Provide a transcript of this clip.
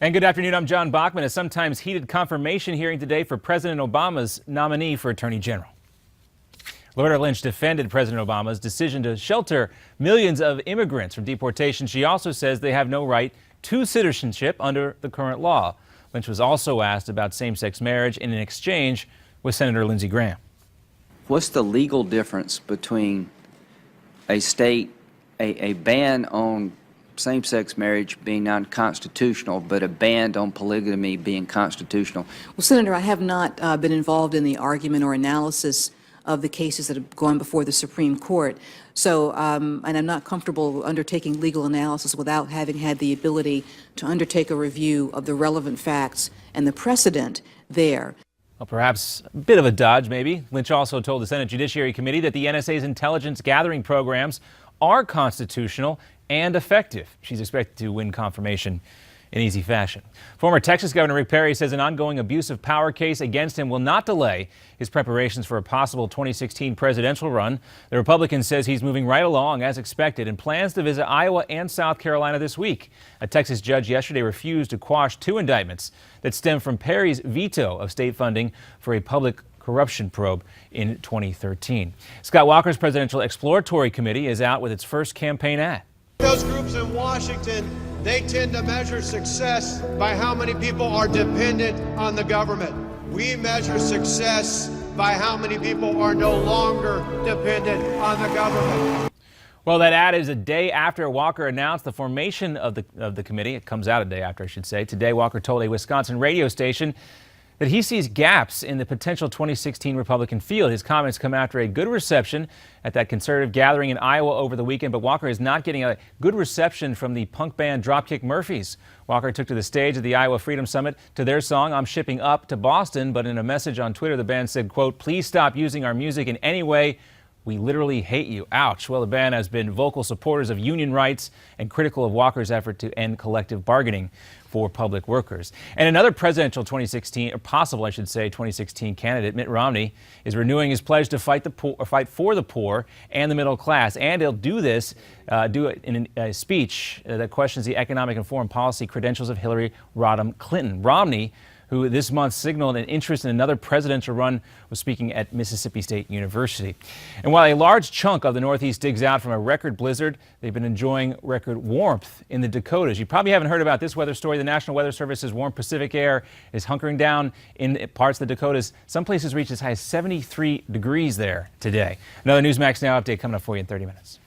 And good afternoon, I'm John Bachman. A sometimes heated confirmation hearing today for President Obama's nominee for Attorney General. Loretta Lynch defended President Obama's decision to shelter millions of immigrants from deportation. She also says they have no right to citizenship under the current law. Lynch was also asked about same-sex marriage in an exchange with Senator Lindsey Graham. What's the legal difference between a ban on same-sex marriage being unconstitutional, but a ban on polygamy being constitutional? Well, Senator, I have not been involved in the argument or analysis of the cases that have gone before the Supreme Court. So, and I'm not comfortable undertaking legal analysis without having had the ability to undertake a review of the relevant facts and the precedent there. Well, perhaps a bit of a dodge, maybe. Lynch also told the Senate Judiciary Committee that the NSA's intelligence gathering programs are constitutional and effective. She's expected to win confirmation in easy fashion. Former Texas Governor Rick Perry says an ongoing abuse of power case against him will not delay his preparations for a possible 2016 presidential run. The Republican says he's moving right along as expected and plans to visit Iowa and South Carolina this week. A Texas judge yesterday refused to quash two indictments that stem from Perry's veto of state funding for a public corruption probe in 2013. Scott Walker's Presidential Exploratory Committee is out with its first campaign ad. Those groups in Washington, they tend to measure success by how many people are dependent on the government. We measure success by how many people are no longer dependent on the government. Well, that ad is a day after Walker announced the formation of the committee. It comes out a day after, I should say. Today, Walker told a Wisconsin radio station that he sees gaps in the potential 2016 Republican field. His comments come after a good reception at that conservative gathering in Iowa over the weekend, but Walker is not getting a good reception from the punk band Dropkick Murphys. Walker took to the stage at the Iowa Freedom Summit to their song, "I'm Shipping Up to Boston," but in a message on Twitter, the band said, quote, "Please stop using our music in any way. We literally hate you." Ouch. Well, the band has been vocal supporters of union rights and critical of Walker's effort to end collective bargaining for public workers. And another presidential 2016, or possible, I should say, 2016 candidate, Mitt Romney, is renewing his pledge to fight for the poor and the middle class. And he'll do this, do it in a speech that questions the economic and foreign policy credentials of Hillary Rodham Clinton. Romney, who this month signaled an interest in another presidential run, was speaking at Mississippi State University. And while a large chunk of the Northeast digs out from a record blizzard, they've been enjoying record warmth in the Dakotas. You probably haven't heard about this weather story. The National Weather Service's warm Pacific air is hunkering down in parts of the Dakotas. Some places reach as high as 73 degrees there today. Another Newsmax Now update coming up for you in 30 minutes.